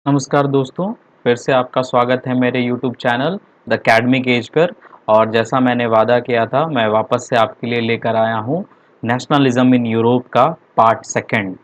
नमस्कार दोस्तों, फिर से आपका स्वागत है मेरे YouTube channel The Academic Edge पर। और जैसा मैंने वादा किया था, मैं वापस से आपके लिए लेकर आया हूँ नेशनलिज्म इन यूरोप का पार्ट सेकंड।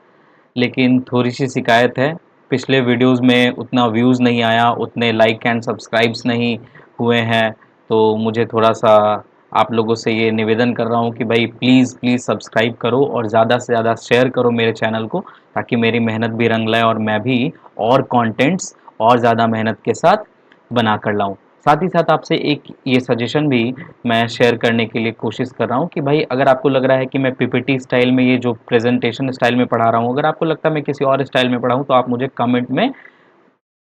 लेकिन थोड़ी सी शिकायत है, पिछले वीडियोस में उतना व्यूज़ नहीं आया, उतने लाइक एंड सब्सक्राइब्स नहीं हुए हैं। तो मुझे थोड़ा सा आप लोगों से ये निवेदन कर रहा हूँ कि भाई प्लीज़ प्लीज़ सब्सक्राइब करो और ज़्यादा से ज़्यादा शेयर करो मेरे चैनल को, ताकि मेरी मेहनत भी रंग लाए और मैं भी और कंटेंट्स और ज़्यादा मेहनत के साथ बना कर लाऊं। साथ ही साथ आपसे एक ये सजेशन भी मैं शेयर करने के लिए कोशिश कर रहा हूँ कि भाई अगर आपको लग रहा है कि मैं पीपीटी स्टाइल में, ये जो प्रेजेंटेशन स्टाइल में पढ़ा रहा हूँ, अगर आपको लगता है मैं किसी और स्टाइल में पढ़ाऊँ तो आप मुझे कमेंट में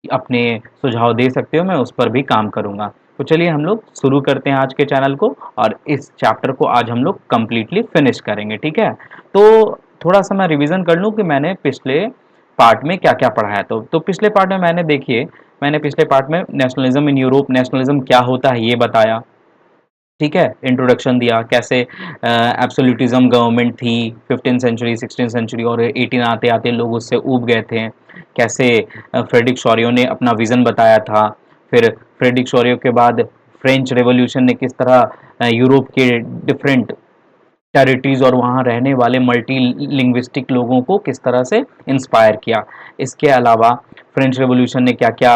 अपने सुझाव दे सकते हो, मैं उस पर भी काम करूँगा। तो चलिए हम लोग शुरू करते हैं आज के चैनल को, और इस चैप्टर को आज हम लोग कंप्लीटली फिनिश करेंगे, ठीक है। तो थोड़ा सा मैं रिवीजन कर लूँ कि मैंने पिछले पार्ट में क्या क्या पढ़ा है। तो पिछले पार्ट में मैंने पिछले पार्ट में नेशनलिज्म इन यूरोप, नेशनलिज्म क्या होता है ये बताया, ठीक है। इंट्रोडक्शन दिया कैसे एब्सोल्यूटिज्म गवर्नमेंट थी 15 सेंचुरी, 16 सेंचुरी और 18 आते आते लोग उससे ऊब गए थे। कैसे फ्रेडरिक शोरियो ने अपना विज़न बताया था। फिर फ्रेडरिक शोरियो के बाद फ्रेंच रेवोल्यूशन ने किस तरह यूरोप के डिफरेंट टेरिटरीज और वहाँ रहने वाले मल्टी लिंग्विस्टिक लोगों को किस तरह से इंस्पायर किया। इसके अलावा फ्रेंच रेवोल्यूशन ने क्या क्या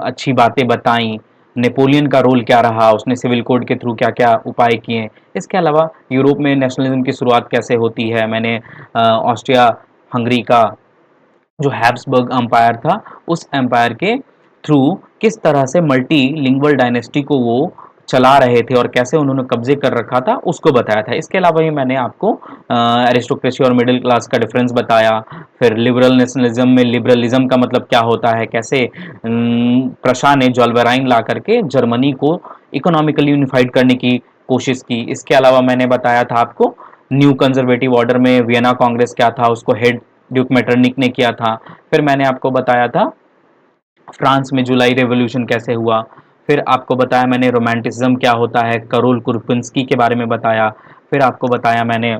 अच्छी बातें बताई, नेपोलियन का रोल क्या रहा, उसने सिविल कोड के थ्रू क्या क्या उपाय किए। इसके अलावा यूरोप में नेशनलिज्म की शुरुआत कैसे होती है, मैंने ऑस्ट्रिया हंगरी का जो हैब्सबर्ग एम्पायर था, उस एम्पायर के थ्रू किस तरह से मल्टी लिंगुअल डायनेस्टी को वो चला रहे थे और कैसे उन्होंने कब्जे कर रखा था उसको बताया था। इसके अलावा ही मैंने आपको एरिस्टोक्रेसी और मिडिल क्लास का डिफरेंस बताया। फिर लिबरल नेशनलिज्म में लिबरलिज्म का मतलब क्या होता है, कैसे प्रशा ने जोल्बेराइन ला करके जर्मनी को इकोनॉमिकली यूनिफाइड करने की कोशिश की। इसके अलावा मैंने बताया था आपको न्यू कंजर्वेटिव ऑर्डर में वियना कांग्रेस क्या था, उसको हेड ड्यूक मेटरनिक ने किया था। फिर मैंने आपको बताया था फ्रांस में जुलाई रेवोल्यूशन कैसे हुआ। फिर आपको बताया मैंने रोमांटिसिज्म क्या होता है, करोल कुरपिंस्की के बारे में बताया। फिर आपको बताया मैंने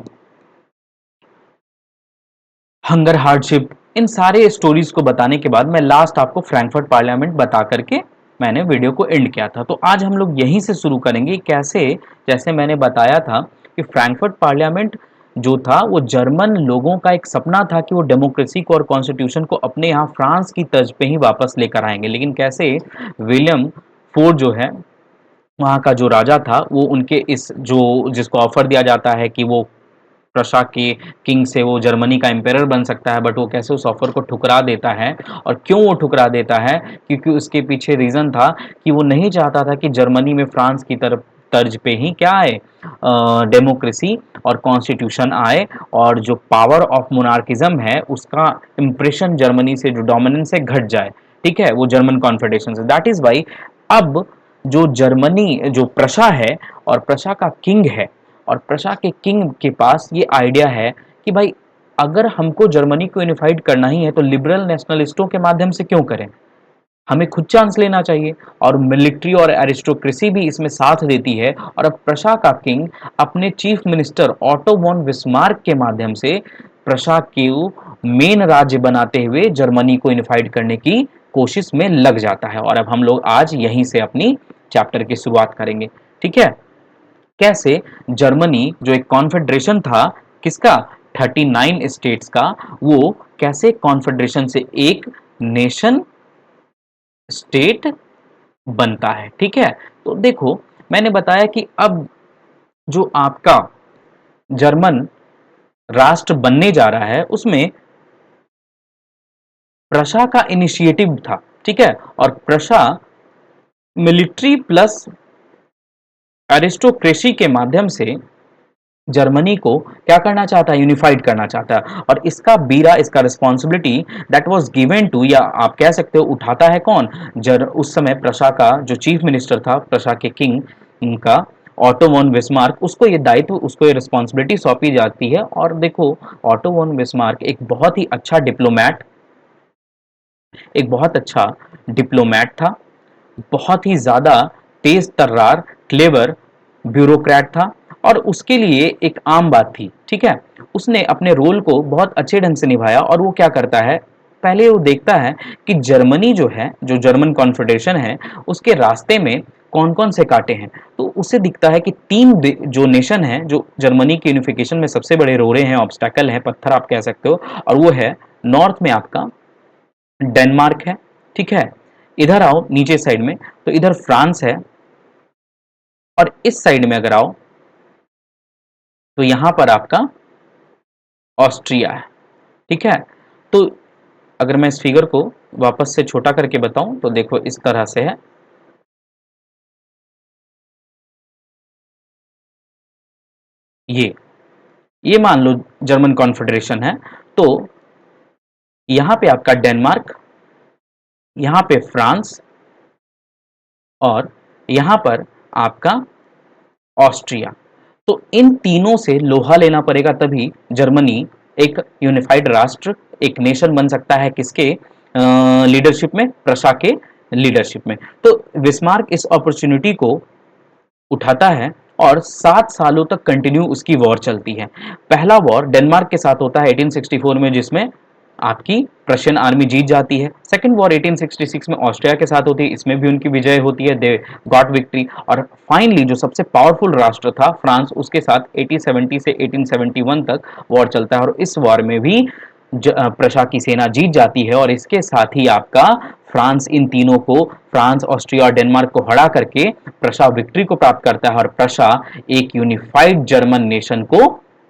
हंगर हार्डशिप। इन सारे स्टोरीज को बताने के बाद मैं लास्ट आपको फ्रैंकफर्ट पार्लियामेंट बता करके मैंने वीडियो को एंड किया था। तो आज हम लोग यहीं से शुरू करेंगे कैसे, जैसे मैंने बताया था कि फ्रैंकफर्ट पार्लियामेंट जो था वो जर्मन लोगों का एक सपना था कि वो डेमोक्रेसी को और कॉन्स्टिट्यूशन को अपने यहाँ फ्रांस की तर्ज पे ही वापस लेकर आएंगे। लेकिन कैसे विलियम फोर्ड जो है वहाँ का जो राजा था, वो उनके इस जो जिसको ऑफर दिया जाता है कि वो प्रशा के किंग से वो जर्मनी का एम्पायर बन सकता है, बट वो कैसे उस ऑफर को ठुकरा देता है। और क्यों वो ठुकरा देता है, क्योंकि उसके पीछे रीजन था कि वो नहीं चाहता था कि जर्मनी में फ्रांस की तरफ तर्ज पे ही क्या आए, डेमोक्रेसी और कॉन्स्टिट्यूशन आए, और जो पावर ऑफ मोनार्किज्म है उसका इंप्रेशन जर्मनी से, जो डोमिनेंस है, घट जाए। ठीक है, वो जर्मन कॉन्फेडरेशन से, दैट इज वाई अब जो जर्मनी, जो प्रशा है और प्रशा का किंग है, और प्रशा के किंग के पास ये आइडिया है कि भाई अगर हमको जर्मनी को यूनिफाइड करना ही है तो लिबरल नेशनलिस्टों के माध्यम से क्यों करें, हमें खुद चांस लेना चाहिए। और मिलिट्री और एरिस्टोक्रेसी भी इसमें साथ देती है। और अब प्रशा का किंग अपने chief minister Otto von Bismarck के माध्यम से प्रशा के मेन राज्य बनाते हुए जर्मनी को यूनिफाइड करने की कोशिश में लग जाता है। और अब हम लोग आज यहीं से अपनी चैप्टर की शुरुआत करेंगे, ठीक है। कैसे जर्मनी जो एक कॉन्फेडरेशन था, किसका, 39 स्टेट्स का, वो कैसे कॉन्फेडरेशन से एक नेशन स्टेट बनता है, ठीक है। तो देखो, मैंने बताया कि अब जो आपका जर्मन राष्ट्र बनने जा रहा है उसमें प्रशा का इनिशिएटिव था, ठीक है। और प्रशा मिलिट्री प्लस एरिस्टोक्रेसी के माध्यम से जर्मनी को क्या करना चाहता है, यूनिफाइड करना चाहता है। और इसका बीरा, इसका responsibility that was given to, या आप कह सकते हो उठाता है कौन, उस समय प्रशा का जो चीफ मिनिस्टर था, प्रशा के किंग उनका ऑटो वॉन बिस्मार्क, उसको ये दायित्व, उसको ये रिस्पॉन्सिबिलिटी सौंपी जाती है। और देखो, ऑटो वॉन बिस्मार्क एक बहुत ही अच्छा डिप्लोमैट, एक बहुत अच्छा डिप्लोमैट था, बहुत ही ज्यादा तेज तर्रार, क्लेवर ब्यूरोक्रेट था। और उसके लिए एक आम बात थी, ठीक है, उसने अपने रोल को बहुत अच्छे ढंग से निभाया। और वो क्या करता है, पहले वो देखता है कि जर्मनी जो है, जो जर्मन कॉन्फेडरेशन है, उसके रास्ते में कौन कौन से कांटे हैं। तो उसे दिखता है कि तीन जो नेशन है जो जर्मनी के यूनिफिकेशन में सबसे बड़े रोड़े हैं, ऑब्स्टैकल हैं, पत्थर आप कह सकते हो, और वो है नॉर्थ में आपका डेनमार्क है, ठीक है। इधर आओ नीचे साइड में, तो इधर फ्रांस है, और इस साइड में अगर आओ तो यहां पर आपका ऑस्ट्रिया है, ठीक है। तो अगर मैं इस फिगर को वापस से छोटा करके बताऊं तो देखो इस तरह से है, ये मान लो जर्मन कॉन्फेडरेशन है। तो यहां पे आपका डेनमार्क, यहां पे फ्रांस, और यहां पर आपका ऑस्ट्रिया। तो इन तीनों से लोहा लेना पड़ेगा, तभी जर्मनी एक यूनिफाइड राष्ट्र, एक नेशन बन सकता है। किसके लीडरशिप में? प्रशा के लीडरशिप में। तो विस्मार्क इस अपॉर्चुनिटी को उठाता है और 7 सालों तक कंटिन्यू उसकी वॉर चलती है। पहला वॉर डेनमार्क के साथ होता है 1864 में, जिसमें आपकी प्रशियन आर्मी जीत जाती है। सेकंड वॉर 1866 में ऑस्ट्रिया के साथ होती है, इसमें भी उनकी विजय होती है, दे गॉट विक्ट्री। और फाइनली जो सबसे पावरफुल राष्ट्र था फ्रांस, उसके साथ 1870 से 1871 तक वॉर चलता है, और इस वॉर में भी प्रशा की सेना जीत जाती है। और इसके साथ ही आपका फ्रांस इन तीनों को, फ्रांस, ऑस्ट्रिया और डेनमार्क को हरा करके प्रशा विक्ट्री को प्राप्त करता है, और प्रशा एक यूनिफाइड जर्मन नेशन को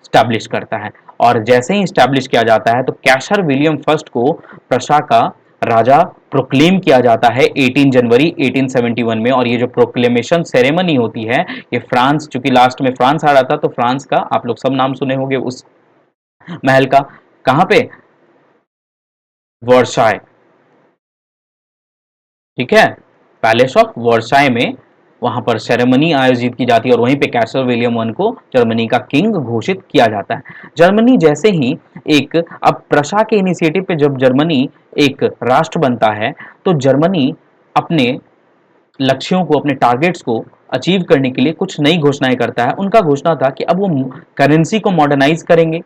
स्टैब्लिश करता है। और जैसे ही स्टैब्लिश किया जाता है तो कैसर विलियम फर्स्ट को प्रशा का राजा प्रोक्लेम किया जाता है 18 जनवरी 1871 में। और ये जो प्रोक्लेमेशन सेरेमनी होती है, ये फ्रांस, चूंकि लास्ट में फ्रांस आ रहा था, तो फ्रांस का आप लोग सब नाम सुने होंगे उस महल का, कहां पे? वर्साय, ठीक है, पैलेस ऑफ वर्साय में वहां पर सेरेमनी आयोजित की जाती है, और वहीं पे कैसर विलियम वन को जर्मनी का किंग घोषित किया जाता है। जर्मनी जैसे ही एक, अब प्रशा के इनिशिएटिव पे जब जर्मनी एक राष्ट्र बनता है, तो जर्मनी अपने लक्ष्यों को, अपने टारगेट्स को अचीव करने के लिए कुछ नई घोषणाएं करता है। उनका घोषणा था कि अब वो करेंसी को मॉडर्नाइज करेंगे,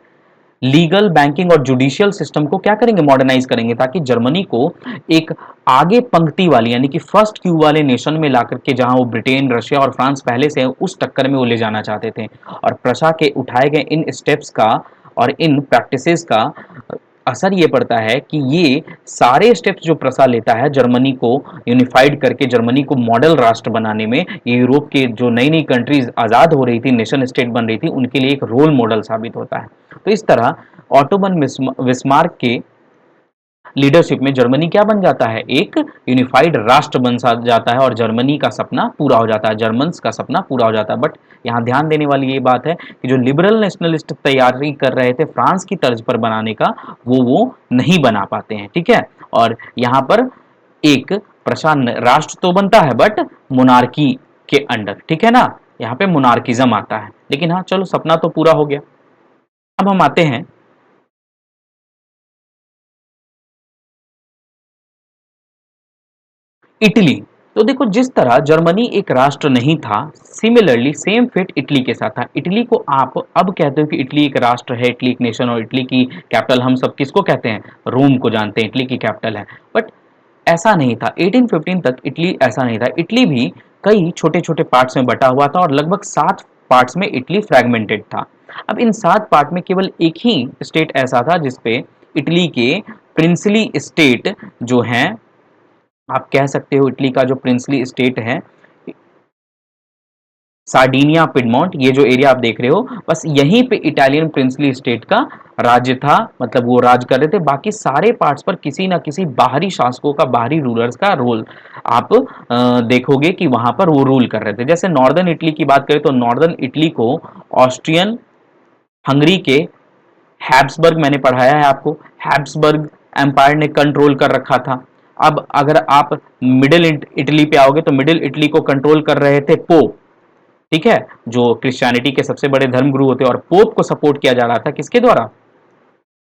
लीगल, बैंकिंग और जुडिशियल सिस्टम को क्या करेंगे? मॉडर्नाइज करेंगे, ताकि जर्मनी को एक आगे पंक्ति वाली, यानी कि फर्स्ट क्यू वाले नेशन में ला करके, जहां वो ब्रिटेन, रशिया और फ्रांस पहले से है, उस टक्कर में वो ले जाना चाहते थे। और प्रशा के उठाए गए इन स्टेप्स का और इन प्रैक्टिसेस का असर ये पड़ता है कि ये सारे स्टेप्स जो प्रसा लेता है जर्मनी को यूनिफाइड करके, जर्मनी को मॉडल राष्ट्र बनाने में, ये यूरोप के जो नई नई कंट्रीज आज़ाद हो रही थी, नेशन स्टेट बन रही थी, उनके लिए एक रोल मॉडल साबित होता है। तो इस तरह ऑटोमन विस्मार्क के लीडरशिप में जर्मनी क्या बन जाता है? एक यूनिफाइड राष्ट्र बन जाता है, और जर्मनी का सपना पूरा हो जाता है, जर्मन्स का सपना पूरा हो जाता है। बट यहाँ ध्यान देने वाली ये बात है कि जो लिबरल नेशनलिस्ट तैयारी कर रहे थे फ्रांस की तर्ज पर बनाने का, वो नहीं बना पाते हैं, ठीक है। और यहाँ पर एक प्रशासन राष्ट्र तो बनता है, बट मोनार्की के अंडर, ठीक है ना, यहाँ पे मोनार्किज्म आता है। लेकिन हाँ चलो, सपना तो पूरा हो गया। अब हम आते हैं इटली। तो देखो, जिस तरह जर्मनी एक राष्ट्र नहीं था, सिमिलरली सेम फेट इटली के साथ था। इटली को आप अब कहते हो कि इटली एक राष्ट्र है, इटली एक नेशन, और इटली की कैपिटल हम सब किसको कहते हैं? रोम को जानते हैं, इटली की कैपिटल है। बट ऐसा नहीं था, 1815 तक इटली ऐसा नहीं था। इटली भी कई छोटे छोटे पार्ट्स में बटा हुआ था, और लगभग 7 पार्ट्स में इटली फ्रैगमेंटेड था। अब इन 7 पार्ट में केवल एक ही स्टेट ऐसा था जिसपे इटली के प्रिंसली स्टेट जो हैं, आप कह सकते हो इटली का जो प्रिंसली स्टेट है, सार्डिनिया, पिडमोंट, ये जो एरिया आप देख रहे हो, बस यहीं पे इटालियन प्रिंसली स्टेट का राज्य था, मतलब वो राज कर रहे थे। बाकी सारे पार्ट्स पर किसी ना किसी बाहरी शासकों का, बाहरी रूलर्स का रोल आप देखोगे कि वहां पर वो रूल कर रहे थे। जैसे नॉर्दर्न इटली की बात करें तो नॉर्दर्न इटली को ऑस्ट्रियन हंगरी के हैब्सबर्ग, मैंने पढ़ाया है आपको, हैब्सबर्ग एम्पायर ने कंट्रोल कर रखा था। अब अगर आप मिडिल इटली पे आओगे तो मिडिल इटली को कंट्रोल कर रहे थे पोप, ठीक है, जो क्रिश्चियनिटी के सबसे बड़े धर्मगुरु होते हैं। और पोप को सपोर्ट किया जा रहा था किसके द्वारा?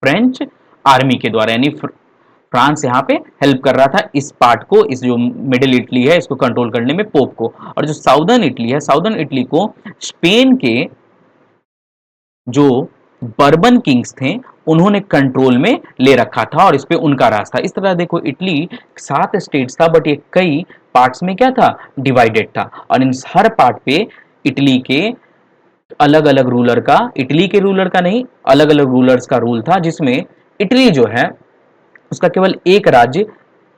फ्रेंच आर्मी के द्वारा, यानी फ्रांस यहाँ पे हेल्प कर रहा था इस पार्ट को, इस जो मिडिल इटली है इसको कंट्रोल करने में पोप को। और जो साउदर्न इटली है, साउदर्न इटली को स्पेन के जो बर्बन किंग्स थे, उन्होंने कंट्रोल में ले रखा था और इस पे उनका राज था। इस तरह देखो इटली 7 स्टेट्स था, बट ये कई पार्ट्स में क्या था, डिवाइडेड था, और इन हर पार्ट पे इटली के अलग अलग रूलर का, इटली के रूलर का नहीं, अलग अलग रूलर्स का रूल था, जिसमें इटली जो है उसका केवल एक राज्य,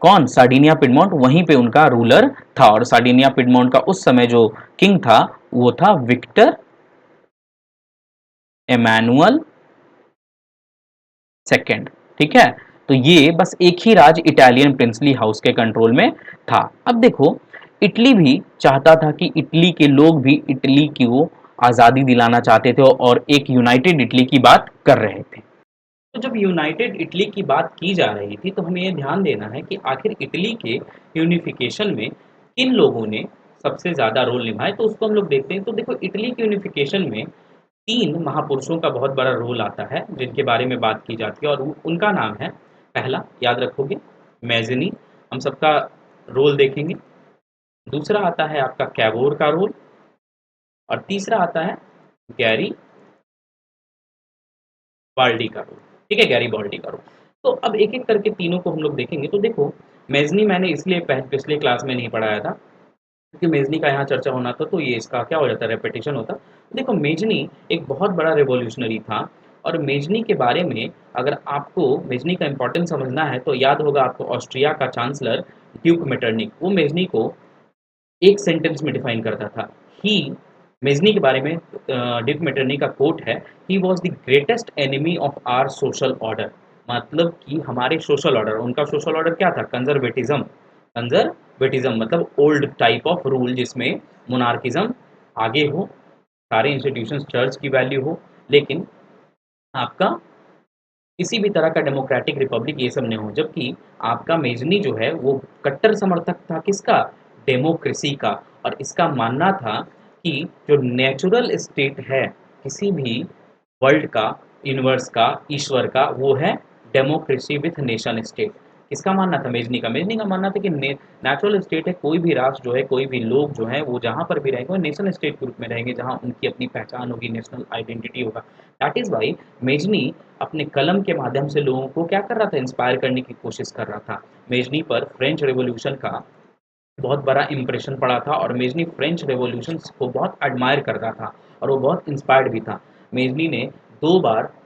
कौन, सार्डिनिया पिडमोंट, वहीं पे उनका रूलर था। और सार्डिनिया पिडमोंट का उस समय जो किंग था वो था विक्टर एमैनुअल सेकेंड। ठीक है, तो ये बस एक ही राज इटालियन प्रिंसली हाउस के कंट्रोल में था। अब देखो इटली भी चाहता था कि इटली के लोग भी इटली को आज़ादी दिलाना चाहते थे और एक यूनाइटेड इटली की बात कर रहे थे। तो जब यूनाइटेड इटली की बात की जा रही थी तो हमें ये ध्यान देना है कि आखिर इटली के यूनिफिकेशन में किन लोगों ने सबसे ज़्यादा रोल निभाया, तो उसको हम लोग देखते हैं। तो देखो इटली के यूनिफिकेशन में 3 महापुरुषों का बहुत बड़ा रोल आता है जिनके बारे में बात की जाती है, और उनका नाम है, पहला याद रखोगे, मैज़नी, हम सबका रोल देखेंगे। दूसरा आता है आपका कैवोर का रोल, और तीसरा आता है गैरी बाल्डी का रोल। ठीक है, गैरी बाल्डी का रोल। तो अब एक एक करके तीनों को हम लोग देखेंगे। तो देखो मेजनी मैंने इसलिए पिछले क्लास में नहीं पढ़ाया था क्योंकि मेजनी का यहाँ चर्चा होना था, तो ये इसका क्या हो जाता है, रेपिटेशन होता। देखो मेजनी एक बहुत बड़ा रेवोल्यूशनरी था, और मेजनी के बारे में अगर आपको मेजनी का इंपॉर्टेंस समझना है तो याद होगा आपको ऑस्ट्रिया का चांसलर ड्यूक मेटरनिक, वो मेजनी को एक सेंटेंस में डिफाइन करता था। ही, मेजनी के बारे में ड्यूक मेटरनी का कोट है, he was the greatest enemy of our social order. मतलब कि हमारे सोशल ऑर्डर, उनका सोशल ऑर्डर क्या था, कंजर्वेटिज्म। कंजर्वेटिज्म मतलब ओल्ड टाइप ऑफ रूल जिसमें मोनार्किज्म आगे हो, सारे इंस्टीट्यूशंस चर्च की वैल्यू हो, लेकिन आपका किसी भी तरह का डेमोक्रेटिक रिपब्लिक ये सब नहीं हो। जबकि आपका मेजनी जो है वो कट्टर समर्थक था किसका, डेमोक्रेसी का। और इसका मानना था कि जो नेचुरल स्टेट है किसी भी वर्ल्ड का, यूनिवर्स का, ईश्वर का, वो है डेमोक्रेसी विथ नेशन स्टेट। किसका मानना था, मेजनी का। मेजनी का मानना था कि नेचुरल स्टेट है, कोई भी राष्ट्र जो है, कोई भी लोग जो है वो जहाँ पर भी रहेंगे वो नेशन स्टेट के रूप में रहेंगे, जहाँ उनकी अपनी पहचान होगी, नेशनल आइडेंटिटी होगा। दैट इज़ वाई मेजनी अपने कलम के माध्यम से लोगों को क्या कर रहा था, इंस्पायर करने की कोशिश कर रहा था। मेजनी पर फ्रेंच रेवोल्यूशन का बहुत बड़ा इम्प्रेशन पड़ा था, और मेजनी फ्रेंच रेवोल्यूशन को बहुत एडमायर करता था और वो बहुत इंस्पायर्ड भी था। मेजनी ने 2 बार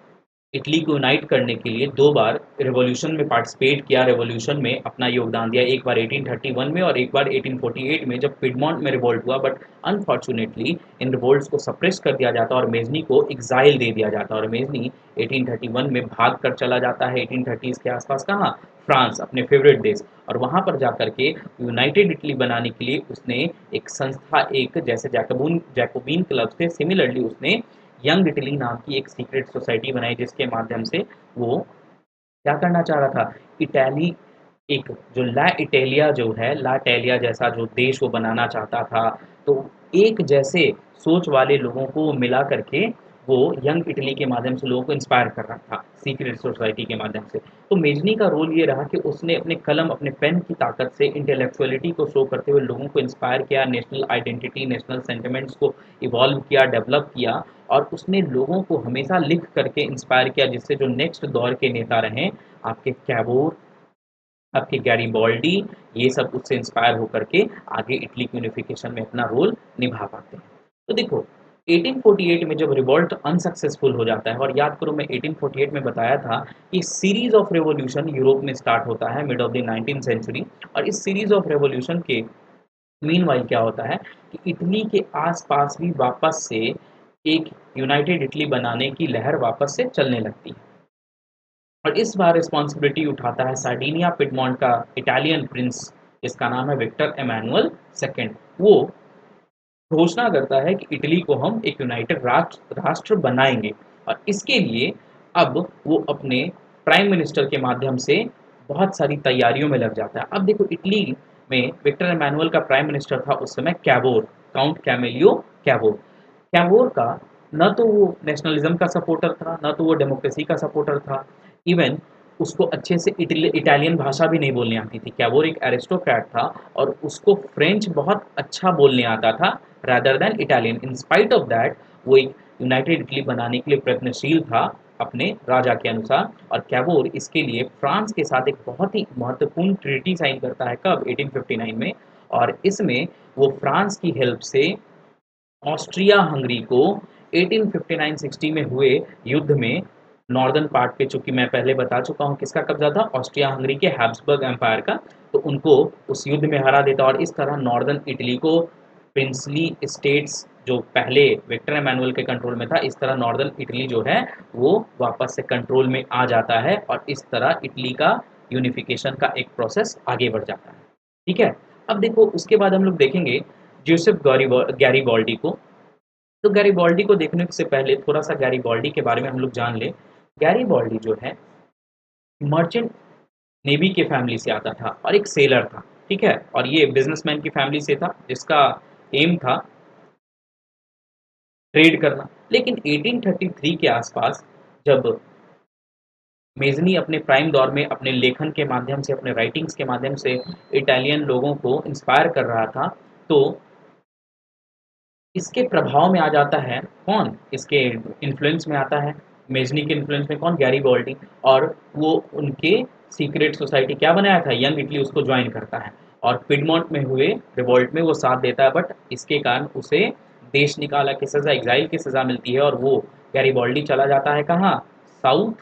इटली को यूनाइट करने के लिए 2 बार रिवॉल्यूशन में पार्टिसिपेट किया, रिवॉल्यूशन में अपना योगदान दिया, एक बार 1831 में और एक बार 1848 में जब पिडमॉन्ट में रिवोल्ट हुआ। बट अनफॉर्चुनेटली इन रिवोल्ट्स को सप्रेस कर दिया जाता और मेजनी को एग्जाइल दे दिया जाता, और मेजनी 1831 में भाग कर चला जाता है 1830s के आसपास, कहाँ, फ्रांस, अपने फेवरेट देश। और वहाँ पर जा कर के यूनाइटेड इटली बनाने के लिए उसने एक संस्था, एक जैसे जैकोबीन क्लब से सिमिलरली उसने यंग इटली नाम की एक सीक्रेट सोसाइटी बनाई, जिसके माध्यम से वो क्या करना चाह रहा था, इटैली, एक जो ला इटालिया जो है, ला इटालिया जैसा जो देश वो बनाना चाहता था। तो एक जैसे सोच वाले लोगों को मिला करके वो यंग इटली के माध्यम से लोगों को इंस्पायर कर रहा था, सीक्रेट सोसाइटी के माध्यम से। तो मेजनी का रोल ये रहा कि उसने अपने कलम, अपने पेन की ताकत से इंटेलेक्चुअलिटी को शो करते हुए लोगों को इंस्पायर किया, नेशनल आइडेंटिटी, नेशनल सेंटिमेंट्स को इवॉल्व किया, डेवलप किया, और उसने लोगों को हमेशा लिख करके इंस्पायर किया, जिससे जो नेक्स्ट दौर के नेता रहे, आपके कैवोर, आपके गैरिबॉल्डी, ये सब उससे इंस्पायर होकर के आगे इटली की यूनिफिकेशन में अपना रोल निभा पाते हैं। तो देखो 1848 में जब रिवॉल्ट अनसक्सेसफुल हो जाता है, और याद करो मैं 1848 में बताया था कि सीरीज ऑफ रेवोल्यूशन यूरोप में स्टार्ट होता है mid of the 19th century, और इस सीरीज ऑफ रेवोल्यूशन के मीनवाइल क्या होता है कि इटली के आसपास भी वापस से एक यूनाइटेड इटली बनाने की लहर वापस से चलने लगती है। और इस बार रिस्पॉन्सिबिलिटी उठाता है सार्डिनिया पिडमॉन्ट का इटालियन प्रिंस, जिसका नाम है विक्टर एमैनुअल सेकेंड। वो घोषणा करता है कि इटली को हम एक यूनाइटेड राष्ट्र बनाएंगे, और इसके लिए अब वो अपने प्राइम मिनिस्टर के माध्यम से बहुत सारी तैयारियों में लग जाता है। अब देखो इटली में विक्टर एमैनुअल का प्राइम मिनिस्टर था उस समय कैवोर, काउंट कैमेलियो कैवोर। कैवोर का न तो वो नेशनलिज्म का सपोर्टर था, न तो वो डेमोक्रेसी का सपोर्टर था, इवन उसको अच्छे से इटालियन भाषा भी नहीं बोलनी आती थी। कैवोर एक एरिस्टोक्रेट था और उसको फ्रेंच बहुत अच्छा बोलने आता था, rather than Italian. In spite of that वो एक यूनाइटेड इटली बनाने के लिए प्रयत्नशील था अपने राजा के अनुसार। और कैवोर इसके लिए फ्रांस के साथ एक बहुत ही महत्वपूर्ण ट्रीटी साइन करता है, कब? 1859 में। और इसमें वो फ्रांस की हेल्प से ऑस्ट्रिया हंगरी को 1859-60 में हुए युद्ध में नॉर्दर्न पार्ट पे, चूंकि मैं पहले बता चुका हूँ किसका कब्जा था, ऑस्ट्रिया हंगरी के हैब्सबर्ग एम्पायर का, तो उनको उस युद्ध में हरा देता और इस तरह नॉर्दर्न इटली को प्रिंसली स्टेट्स जो पहले विक्टर एमैनुअल के कंट्रोल में था, इस तरह नॉर्दर्न इटली जो है वो वापस से कंट्रोल में आ जाता है और इस तरह इटली का यूनिफिकेशन का एक प्रोसेस आगे बढ़ जाता है। ठीक है, अब देखो उसके बाद हम लोग देखेंगे जोसेफ गैरीबॉल्डी को। तो गैरीबॉल्डी को देखने से पहले थोड़ा सा गैरीबॉल्डी के बारे में हम लोग जान ले। गैरीबॉल्डी जो है मर्चेंट नेवी के फैमिली से आता था और एक सेलर था, ठीक है, और ये बिजनेसमैन की फैमिली से था जिसका एम था ट्रेड करना। लेकिन 1833 के आसपास जब मेजनी अपने प्राइम दौर में अपने लेखन के माध्यम से, अपने राइटिंग्स के माध्यम से इटालियन लोगों को इंस्पायर कर रहा था, तो इसके प्रभाव में आ जाता है कौन? इसके इन्फ्लुएंस में आता है, मेजनी के इन्फ्लुएंस में कौन? गैरीबॉल्डी। और वो उनके सीक्रेट सोसाइटी क्या बनाया था, यंग इटली, उसको ज्वाइन करता है और पिडमॉन्ट में हुए रिवॉल्ट में वो साथ देता है। बट इसके कारण उसे देश निकाला की सज़ा, एग्जाइल की सज़ा मिलती है और वो गैरीबॉल्डी चला जाता है कहाँ? साउथ,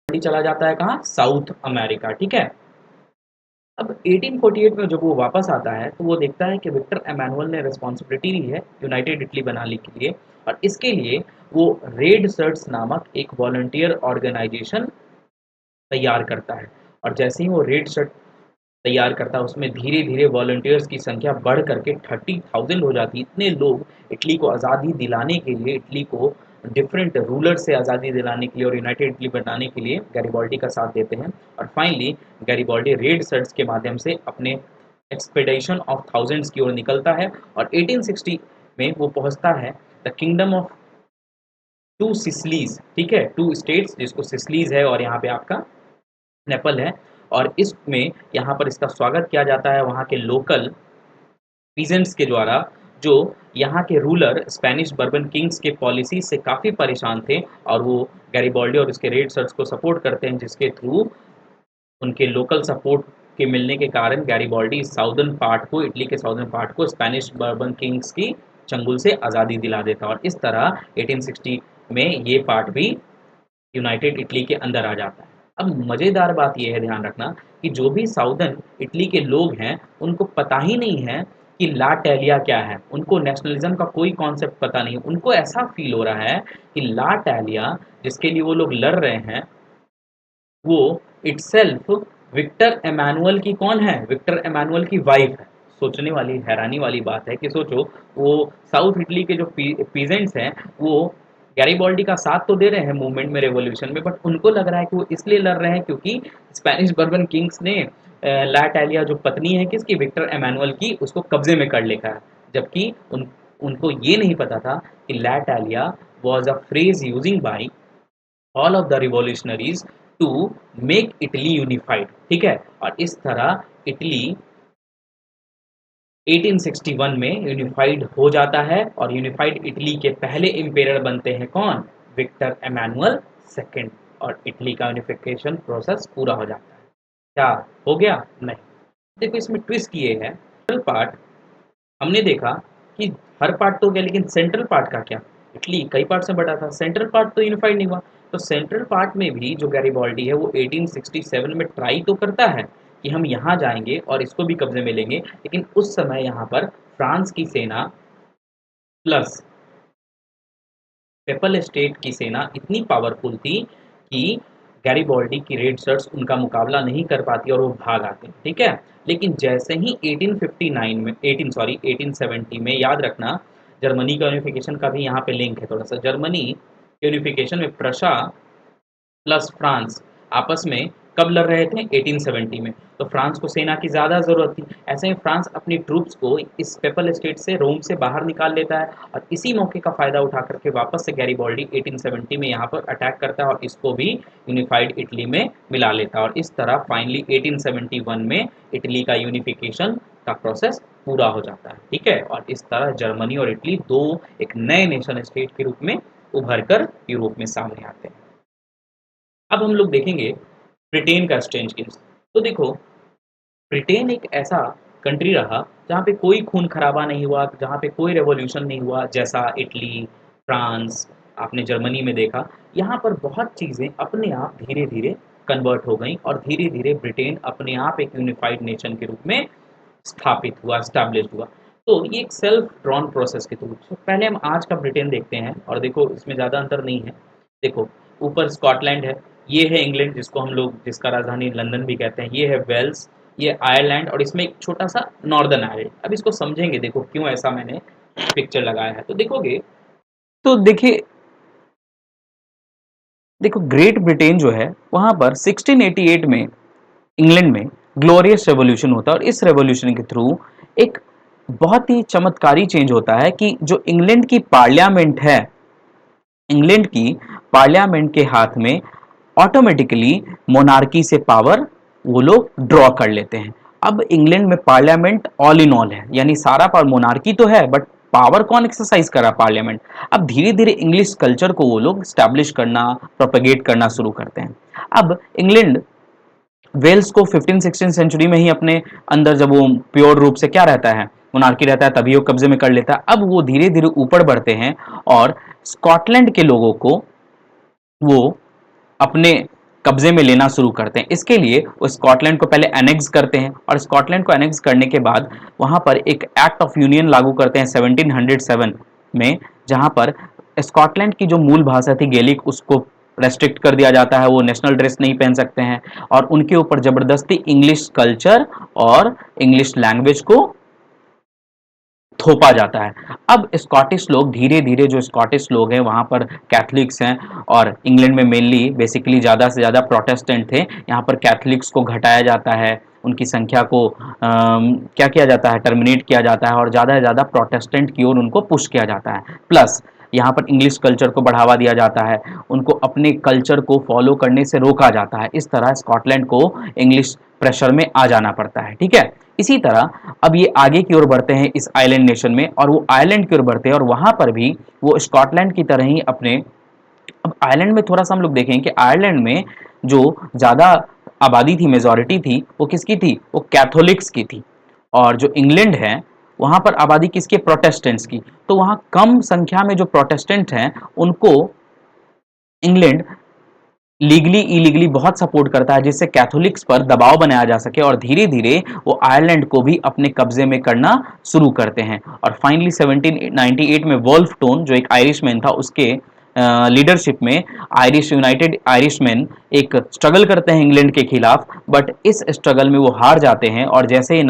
चला जाता है कहाँ? South America. ठीक है, अब 1848 में जब वो वापस आता है तो वो देखता है कि विक्टर एमैनुअल ने रिस्पॉन्सिबिलिटी ली है यूनाइटेड इटली बनाने के लिए, और इसके लिए वो रेड शर्ट्स नामक एक वॉलंटियर ऑर्गेनाइजेशन तैयार करता है। और जैसे ही वो रेड शर्ट तैयार करता है उसमें धीरे धीरे वॉलंटियर्स की संख्या बढ़ करके 30,000 हो जाती है। इतने लोग इटली को आज़ादी दिलाने के लिए, इटली को डिफरेंट रूलर से आज़ादी दिलाने के लिए और यूनाइटेड इटली बनाने के लिए गैरीबॉल्डी का साथ देते हैं। और फाइनली गैरीबॉल्डी रेड सर्च के माध्यम से अपने एक्सपेडिशन ऑफ थाउजेंड्स की ओर निकलता है और 1860 में वो पहुंचता है the kingdom of to Sicilies. ठीक है, टू स्टेट्स जिसको सिसलीज है और यहाँ पे आपका नेपल है। और इसमें यहाँ पर इसका स्वागत किया जाता है वहाँ के लोकल पीजेंट्स के द्वारा, जो यहाँ के रूलर स्पेनिश बर्बन किंग्स के पॉलिसी से काफ़ी परेशान थे और वो गैरीबॉल्डी और उसके रेड सर्च को सपोर्ट करते हैं, जिसके थ्रू उनके लोकल सपोर्ट के मिलने के कारण गैरीबॉल्डी साउदर्न पार्ट को, इटली के साउदर्न पार्ट को स्पेनिश बर्बन किंग्स की चंगुल से आज़ादी दिला देता और इस तरह 1860 में ये पार्ट भी यूनाइटेड इटली के अंदर आ जाता है। अब मज़ेदार बात यह है, ध्यान रखना, कि जो भी साउदर्न इटली के लोग हैं उनको पता ही नहीं है कि ला टैलिया क्या है, उनको नेशनलिज्म का कोई कॉन्सेप्ट पता नहीं। उनको ऐसा फील हो रहा है कि ला टैलिया जिसके लिए वो लोग लड़ रहे हैं वो इटसेल्फ विक्टर एमैनुअल की कौन है? विक्टर एमैनुअल की वाइफ है। सोचने वाली, हैरानी वाली बात है कि सोचो, वो साउथ इटली के जो पीजेंट्स हैं वो गैरीबॉल्डी का साथ तो दे रहे हैं मूवमेंट में, रेवोल्यूशन में, बट उनको लग रहा है कि वो इसलिए लड़ रहे हैं क्योंकि स्पेनिश बर्बन किंग्स ने ला टैलिया जो पत्नी है किसकी, विक्टर एमैनुअल की, उसको कब्जे में कर लेखा है। जबकि उनको ये नहीं पता था कि la Italia was a phrase using by all of the revolutionaries to make Italy unified. ठीक है, और इस तरह इटली 1861 में यूनिफाइड हो जाता है और यूनिफाइड इटली के पहले इम्पेरर बनते हैं कौन? विक्टर एमैनुअल सेकंड, और इटली का यूनिफिकेशन प्रोसेस पूरा हो जाता है। क्या हो गया? नहीं। देखो इसमें ट्विस्ट ये है, सेंट्रल पार्ट हमने देखा कि हर पार्ट तो गया, लेकिन सेंट्रल पार्ट का क्या? इटली कई पार्ट से बटा था, सेंट्रल पार्ट तो यूनिफाइड नहीं हुआ। तो सेंट्रल पार्ट में भी जो गैरीबॉल्डी है वो 1867 में ट्राई तो करता है कि हम यहाँ जाएंगे और इसको भी कब्जे में लेंगे, लेकिन उस समय यहाँ पर फ्रांस की सेना प्लस पेपल स्टेट की सेना इतनी पावरफुल थी कि गैरीबॉल्डी की रेड शर्ट्स उनका मुकाबला नहीं कर पाती और वो भाग आते हैं। ठीक है, लेकिन जैसे ही 1859 में 1870 में, याद रखना जर्मनी का यूनिफिकेशन का भी यहाँ पे लिंक है थोड़ा सा। जर्मनी यूनिफिकेशन में प्रशा प्लस फ्रांस आपस में कब लड़ रहे थे? 1870 में। तो फ्रांस को सेना की ज़्यादा ज़रूरत थी। ऐसे में फ्रांस अपनी ट्रूप्स को इस पेपल स्टेट से, रोम से बाहर निकाल लेता है और इसी मौके का फ़ायदा उठा करके वापस से गैरीबॉल्डी 1870 में यहाँ पर अटैक करता है और इसको भी यूनिफाइड इटली में मिला लेता है और इस तरह फाइनली 1871 में इटली का यूनिफिकेशन का प्रोसेस पूरा हो जाता है, ठीक है। और इस तरह जर्मनी और इटली दो एक नए नेशन स्टेट के रूप में उभर कर यूरोप में सामने आते हैं। अब हम लोग देखेंगे ब्रिटेन का स्ट्रेंज केस। तो देखो, ब्रिटेन एक ऐसा कंट्री रहा जहाँ पे कोई खून खराबा नहीं हुआ, जहाँ पे कोई रेवोल्यूशन नहीं हुआ, जैसा इटली, फ्रांस, आपने जर्मनी में देखा। यहाँ पर बहुत चीज़ें अपने आप धीरे धीरे कन्वर्ट हो गई और धीरे धीरे ब्रिटेन अपने आप एक यूनिफाइड नेशन के रूप में स्थापित हुआ, स्टैब्लिश हुआ। तो ये एक सेल्फ ड्रॉन प्रोसेस के थ्रू। तो पहले हम आज का ब्रिटेन देखते हैं और देखो इसमें ज़्यादा अंतर नहीं है। देखो, ऊपर स्कॉटलैंड है, ये है इंग्लैंड जिसको हम लोग जिसका राजधानी लंदन भी कहते हैं, ये है वेल्स, ये आयरलैंड और इसमें एक छोटा सा नॉर्दर्न आयरलैंड। अब इसको समझेंगे, देखो क्यों ऐसा मैंने पिक्चर लगाया है। तो देखोगे, तो देखिए, देखो ग्रेट ब्रिटेन जो है वहां पर 1688 में इंग्लैंड में ग्लोरियस रेवोल्यूशन होता है और इस रेवोल्यूशन के थ्रू एक बहुत ही चमत्कारी चेंज होता है कि जो इंग्लैंड की पार्लियामेंट है, इंग्लैंड की पार्लियामेंट के हाथ में ऑटोमेटिकली मोनार्की से पावर वो लोग ड्रॉ कर लेते हैं। अब इंग्लैंड में पार्लियामेंट ऑल इन ऑल है, यानी सारा पावर, मोनार्की तो है बट पावर कौन एक्सरसाइज कर रहा, पार्लियामेंट। अब धीरे धीरे इंग्लिश कल्चर को वो लोग स्टैब्लिश करना, प्रोपेगेट करना शुरू करते हैं। अब इंग्लैंड वेल्स को 15-16 सेंचुरी में ही अपने अंदर, जब वो प्योर रूप से क्या रहता है, मोनार्की रहता है, तभी वो कब्जे में कर लेता है। अब वो धीरे धीरे ऊपर बढ़ते हैं और स्कॉटलैंड के लोगों को वो अपने कब्जे में लेना शुरू करते हैं। इसके लिए वो स्कॉटलैंड को पहले एनेक्स करते हैं और स्कॉटलैंड को एनेक्स करने के बाद वहां पर एक एक्ट ऑफ यूनियन लागू करते हैं 1707 में, जहां पर स्कॉटलैंड की जो मूल भाषा थी गैलिक, उसको रेस्ट्रिक्ट कर दिया जाता है, वो नेशनल ड्रेस नहीं पहन सकते हैं और उनके ऊपर जबरदस्ती इंग्लिश कल्चर और इंग्लिश लैंग्वेज को थोपा जाता है। अब स्कॉटिश लोग धीरे धीरे, जो स्कॉटिश लोग हैं वहाँ पर कैथलिक्स हैं और इंग्लैंड में मेनली बेसिकली ज़्यादा से ज़्यादा प्रोटेस्टेंट थे, यहाँ पर कैथलिक्स को घटाया जाता है, उनकी संख्या को क्या किया जाता है, टर्मिनेट किया जाता है और ज़्यादा से ज़्यादा प्रोटेस्टेंट की ओर उनको पुश किया जाता है। प्लस यहाँ पर इंग्लिश कल्चर को बढ़ावा दिया जाता है, उनको अपने कल्चर को फॉलो करने से रोका जाता है। इस तरह स्कॉटलैंड को इंग्लिश प्रेशर में आ जाना पड़ता है, ठीक है। इसी तरह अब ये आगे की ओर बढ़ते हैं इस आइलैंड नेशन में और वो आइलैंड की ओर बढ़ते हैं और वहां पर भी वो स्कॉटलैंड की तरह ही अपने, अब आयरलैंड में थोड़ा सा हम लोग देखें कि आयरलैंड में जो ज्यादा आबादी थी, मेजोरिटी थी, वो किसकी थी, वो कैथोलिक्स की थी। और जो इंग्लैंड है वहां पर आबादी किसकी, प्रोटेस्टेंट्स की। तो वहां कम संख्या में जो प्रोटेस्टेंट हैं उनको इंग्लैंड लीगली इलीगली बहुत सपोर्ट करता है, जिससे कैथोलिक्स पर दबाव बनाया जा सके और धीरे धीरे वो आयरलैंड को भी अपने कब्जे में करना शुरू करते हैं। और फाइनली 1798 में वोल्फ टोन, जो एक आयरिशमैन था, उसके लीडरशिप में आयरिश यूनाइटेड आयरिशमैन एक स्ट्रगल करते हैं इंग्लैंड के खिलाफ, बट इस स्ट्रगल में वो हार जाते हैं और जैसे ही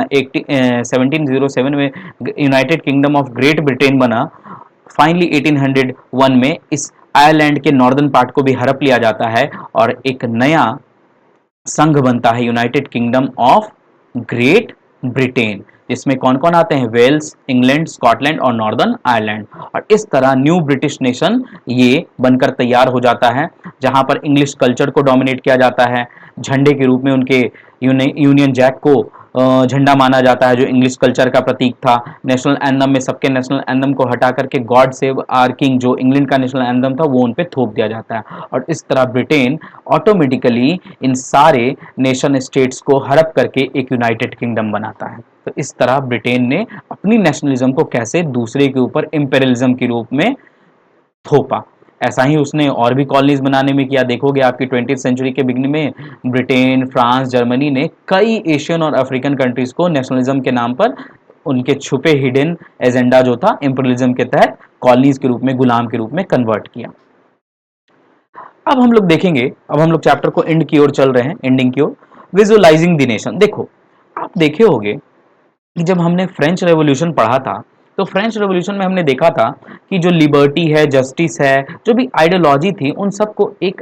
1707 में United kingdom of great Britain बना, फाइनली 1801 में इस आयरलैंड के नॉर्दर्न पार्ट को भी हड़प लिया जाता है और एक नया संघ बनता है, United kingdom of great Britain, जिसमें कौन कौन आते हैं, वेल्स, इंग्लैंड, स्कॉटलैंड और नॉर्दर्न आयरलैंड। और इस तरह न्यू ब्रिटिश नेशन ये बनकर तैयार हो जाता है, जहां पर इंग्लिश कल्चर को डोमिनेट किया जाता है। झंडे के रूप में उनके यूनियन जैक को झंडा माना जाता है, जो इंग्लिश कल्चर का प्रतीक था। नेशनल एंथम में सबके नेशनल एंथम को हटा करके गॉड सेव आर किंग, जो इंग्लैंड का नेशनल एंथम था, वो उन पे थोप दिया जाता है। और इस तरह ब्रिटेन ऑटोमेटिकली इन सारे नेशन स्टेट्स को हड़प करके एक यूनाइटेड किंगडम बनाता है। तो इस तरह ब्रिटेन ने अपनी नेशनलिज्म को कैसे दूसरे के ऊपर इंपेरियलिज्म के रूप में थोपा। ऐसा ही उसने और भी कॉलोनीज बनाने में किया। देखोगे आपकी 20वीं सेंचुरी के बिगनिंग में ब्रिटेन, फ्रांस, जर्मनी ने कई एशियन और अफ्रीकन कंट्रीज को नेशनलिज्म के नाम पर उनके छुपे हिडन एजेंडा जो था इंपीरियलिज्म के तहत कॉलोनीज के रूप में, गुलाम के रूप में कन्वर्ट किया। अब हम लोग देखेंगे, अब हम लोग चैप्टर को एंड की ओर चल रहे हैं, एंडिंग की ओर। Visualising the nation. देखो, आप देखे होंगे कि जब हमने फ्रेंच रेवोल्यूशन पढ़ा था, तो फ्रेंच रेवोल्यूशन में हमने देखा था कि जो लिबर्टी है, जस्टिस है, जो भी आइडियोलॉजी थी, उन सबको एक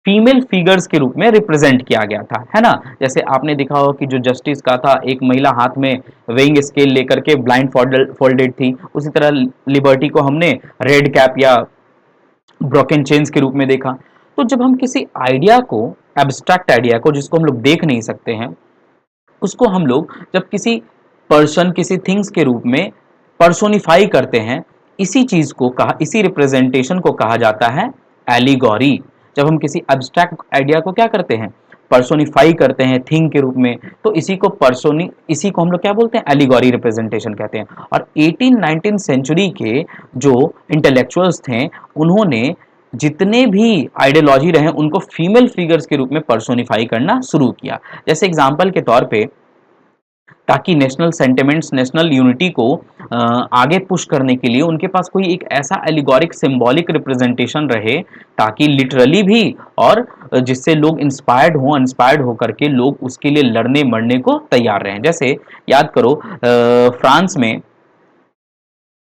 फीमेल फिगर्स के रूप में रिप्रेजेंट किया गया था, है ना। जैसे आपने देखा हो कि जो जस्टिस का था, एक महिला हाथ में वेइंग स्केल लेकर के ब्लाइंड फोल्डेड थी। उसी तरह लिबर्टी को हमने रेड कैप या ब्रोकन चेन्स के रूप में देखा। तो जब हम किसी आइडिया को, एब्स्ट्रैक्ट आइडिया को, जिसको हम लोग देख नहीं सकते हैं, उसको हम लोग जब किसी पर्सन किसी थिंग्स के रूप में पर्सोनिफाई करते हैं, इसी चीज को कहा, इसी रिप्रेजेंटेशन को कहा जाता है एलिगोरी। जब हम किसी एब्स्ट्रैक्ट आइडिया को क्या करते हैं, पर्सोनिफाई करते हैं थिंग के रूप में, तो इसी को हम लोग क्या बोलते हैं, एलिगोरी रिप्रेजेंटेशन कहते हैं। और 18-19 सेंचुरी के जो इंटेलेक्चुअल्स थे, उन्होंने जितने भी आइडियोलॉजी रहे उनको फीमेल फिगर्स के रूप में पर्सोनिफाई करना शुरू किया। जैसे एग्जांपल के तौर पे, ताकि नेशनल सेंटिमेंट्स, नेशनल यूनिटी को आगे पुश करने के लिए उनके पास कोई एक ऐसा एलिगोरिक सिंबॉलिक रिप्रेजेंटेशन रहे, ताकि लिटरली भी, और जिससे लोग इंस्पायर्ड होकर के लोग उसके लिए लड़ने मरने को तैयार रहे। जैसे याद करो,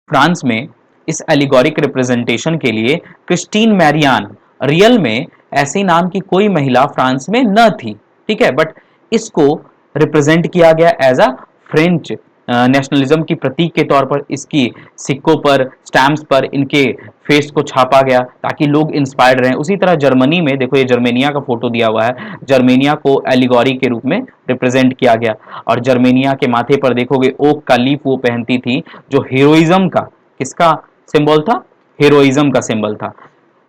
फ्रांस में इस एलिगोरिक रिप्रेजेंटेशन के लिए क्रिस्टीन मैरियान, रियल में ऐसे नाम की कोई महिला फ्रांस में न थी, ठीक है, बट इसको रिप्रेजेंट किया गया एज अ फ्रेंच नेशनलिज्म की प्रतीक के तौर पर, इसकी सिक्कों पर, स्टैम्प्स पर इनके फेस को छापा गया ताकि लोग इंस्पायर्ड रहें। उसी तरह जर्मनी में देखो, ये जर्मेनिया का फोटो दिया हुआ है, जर्मेनिया को एलिगोरी के रूप में रिप्रेजेंट किया गया। और जर्मेनिया के माथे पर देखोगे ओक का लीफ वो पहनती थी, जो हीरोइज्म का, किसका सिंबल था, हीरोइज्म का सिंबल था।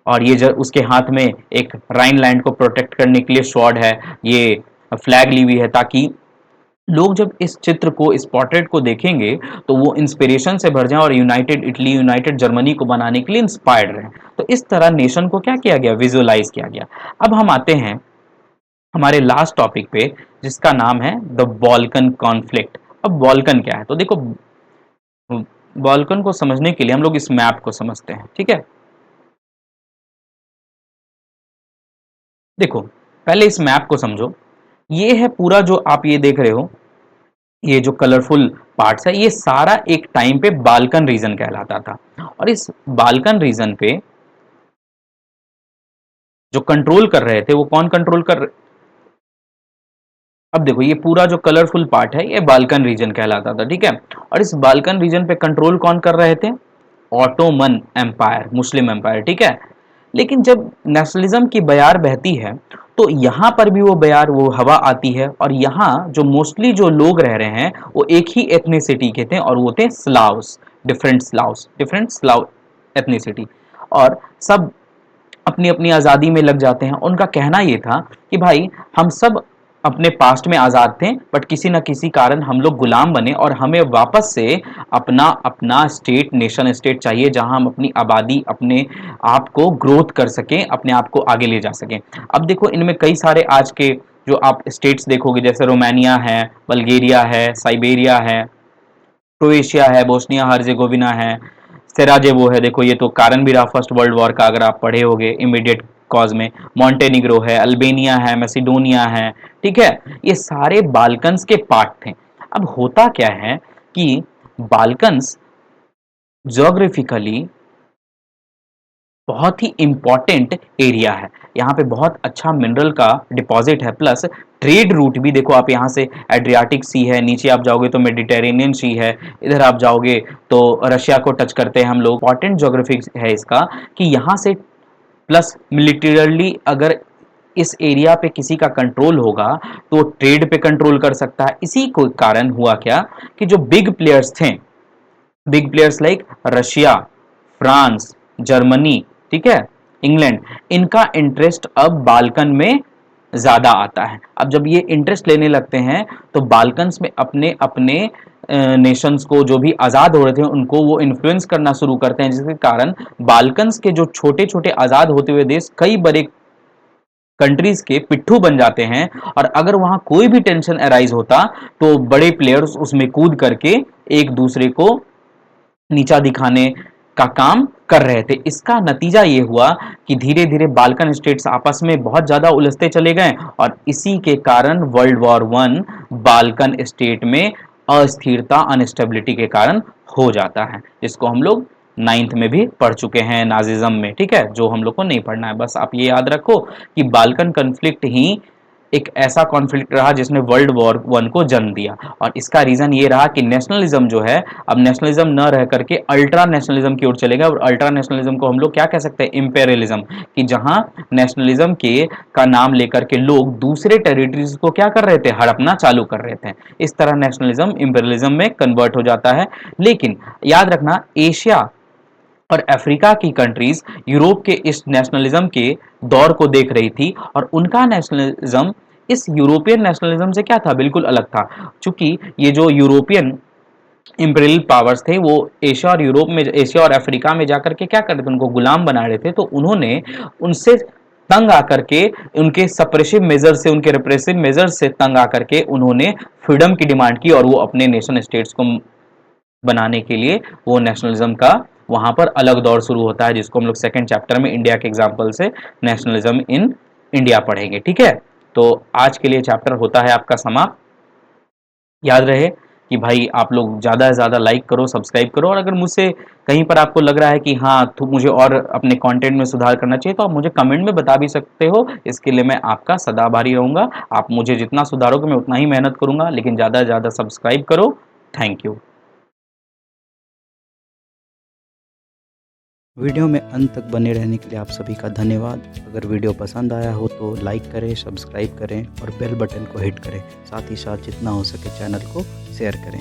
और ये उसके हाथ में एक राइनलैंड को प्रोटेक्ट करने के लिए स्वॉर्ड है, ये फ्लैग ली हुई है, ताकि लोग जब इस चित्र को, इस पोर्ट्रेट को देखेंगे तो वो इंस्पिरेशन से भर जाएं और यूनाइटेड इटली, यूनाइटेड जर्मनी को बनाने के लिए इंस्पायर्ड रहें। तो इस तरह नेशन को क्या किया गया, विजुअलाइज किया गया। अब हम आते हैं हमारे लास्ट टॉपिक पे, जिसका नाम है द बॉल्कन कॉन्फ्लिक्ट। अब बॉल्कन क्या है, तो देखो, बॉल्कन को समझने के लिए हम लोग इस मैप को समझते हैं, ठीक है। देखो, पहले इस मैप को समझो। ये है पूरा जो आप ये देख रहे हो, ये जो कलरफुल पार्ट्स है, ये सारा एक टाइम पे बाल्कन रीजन कहलाता था। और इस बाल्कन रीजन पे जो कंट्रोल कर रहे थे, वो कौन कंट्रोल कर, अब देखो, ये पूरा जो कलरफुल पार्ट है ये बाल्कन रीजन कहलाता था, ठीक है। और इस बाल्कन रीजन पे कंट्रोल कौन कर रहे थे, ऑटोमन एम्पायर, मुस्लिम एम्पायर, ठीक है। लेकिन जब नेशनलिज्म की बयार बहती है, तो यहाँ पर भी वो बयार, वो हवा आती है, और यहाँ जो मोस्टली जो लोग रह रहे हैं वो एक ही एथनिसिटी के थे, और वो थे स्लाव्स, डिफरेंट स्लाव एथनिसिटी। और सब अपनी अपनी आज़ादी में लग जाते हैं। उनका कहना ये था कि भाई, हम सब अपने पास्ट में आज़ाद थे, बट किसी ना किसी कारण हम लोग गुलाम बने, और हमें वापस से अपना अपना स्टेट, नेशन स्टेट चाहिए, जहां हम अपनी आबादी, अपने आप को ग्रोथ कर सकें, अपने आप को आगे ले जा सकें। अब देखो, इनमें कई सारे आज के जो आप स्टेट्स देखोगे, जैसे रोमानिया है, बल्गेरिया है, साइबेरिया है, क्रोएशिया है, बोस्निया हर्जेगोविना है, सेराजेवो है, देखो ये तो कारण भी रहा फर्स्ट वर्ल्ड वॉर का, अगर आप पढ़े होगे इमीडिएट कॉज में। मॉन्टेनिग्रो है, अल्बेनिया है, मैसिडोनिया है, ठीक है। ये सारे बाल्कन्स के पार्ट थे। अब होता क्या है कि बाल्कन्स ज्योग्राफिकली बहुत ही इंपॉर्टेंट एरिया है। यहाँ पे बहुत अच्छा मिनरल का डिपॉजिट है, प्लस ट्रेड रूट भी देखो, आप यहाँ से एड्रियाटिक सी है, नीचे आप जाओगे तो मेडिटेरेनियन सी है, इधर आप जाओगे तो रशिया को टच करते हैं हम लोग। इंपॉर्टेंट ज्योग्राफी है इसका, कि यहाँ से, प्लस मिलिटरली अगर इस एरिया पे किसी का कंट्रोल होगा तो ट्रेड पे कंट्रोल कर सकता है। इसी को कारण हुआ क्या, कि जो बिग प्लेयर्स थे, big players like Russia, France, Germany, ठीक है, इंग्लैंड, इनका इंटरेस्ट अब बाल्कन में ज्यादा आता है। अब जब ये इंटरेस्ट लेने लगते हैं, तो बाल्कन्स में अपने अपने नेशंस को, जो भी आज़ाद हो रहे थे उनको वो इन्फ्लुएंस करना शुरू करते हैं, जिसके कारण बाल्कन्स के जो छोटे छोटे आज़ाद होते हुए देश कई बड़े कंट्रीज के पिट्ठू बन जाते हैं। और अगर वहां कोई भी टेंशन अराइज होता, तो बड़े प्लेयर्स उसमें कूद करके एक दूसरे को नीचा दिखाने का काम कर रहे थे। इसका नतीजा ये हुआ कि धीरे धीरे बाल्कन स्टेट्स आपस में बहुत ज्यादा उलझते चले गए, और इसी के कारण world war one Balkan state में अस्थिरता, अनस्टेबिलिटी के कारण हो जाता है, जिसको हम लोग नाइन्थ में भी पढ़ चुके हैं नाजिज्म में, ठीक है, जो हम लोग को नहीं पढ़ना है। बस आप ये याद रखो कि बाल्कन कन्फ्लिक्ट ही एक ऐसा कॉन्फ्लिक्ट रहा जिसने वर्ल्ड वॉर वन को जन्म दिया। और इसका रीजन ये रहा कि नेशनलिज्म जो है, अब नेशनलिज्म न रह करके अल्ट्रा नेशनलिज्म की ओर चलेगा। और अल्ट्रा नेशनलिज्म को हम लोग क्या कह सकते हैं, इंपेरियलिज्म, कि जहां नेशनलिज्म के का नाम लेकर के लोग दूसरे टेरिटरीज को क्या कर रहे थे, हड़पना चालू कर रहे थे। इस तरह नेशनलिज्म इंपेरियलिज्म में कन्वर्ट हो जाता है। लेकिन याद रखना, एशिया और अफ्रीका की कंट्रीज यूरोप के इस नेशनलिज्म के दौर को देख रही थी, और उनका नेशनलिज्म इस यूरोपियन नेशनलिज्म से क्या था, बिल्कुल अलग था। चूंकि ये जो यूरोपियन इंपीरियल पावर्स थे, वो एशिया और यूरोप में, एशिया और अफ्रीका में जाकर के क्या कर रहे थे, उनको गुलाम बना रहे थे। तो उन्होंने उनसे तंग आकर के, उनके सप्रेसिव मेजर से, उनके रिप्रेसिव मेजर से तंग आकर के उन्होंने फ्रीडम की डिमांड की, और वो अपने नेशन स्टेट्स को बनाने के लिए वो नेशनलिज्म का वहां पर अलग दौर शुरू होता है, जिसको हम लोग सेकंड चैप्टर में इंडिया के एग्जांपल से नेशनलिज्म इन इंडिया पढ़ेंगे। ठीक है, तो आज के लिए चैप्टर होता है आपका समाप्त। याद रहे कि भाई आप लोग ज़्यादा से ज़्यादा लाइक करो, सब्सक्राइब करो, और अगर मुझसे कहीं पर आपको लग रहा है कि हाँ तो मुझे और अपने कंटेंट में सुधार करना चाहिए, तो आप मुझे कमेंट में बता भी सकते हो। इसके लिए मैं आपका सदा आभारी रहूँगा। आप मुझे जितना सुधारोगे मैं उतना ही मेहनत करूँगा, लेकिन ज़्यादा से ज़्यादा सब्सक्राइब करो। Thank you. वीडियो में अंत तक बने रहने के लिए आप सभी का धन्यवाद। अगर वीडियो पसंद आया हो तो लाइक करें, सब्सक्राइब करें और बेल बटन को हिट करें। साथ ही साथ जितना हो सके चैनल को शेयर करें।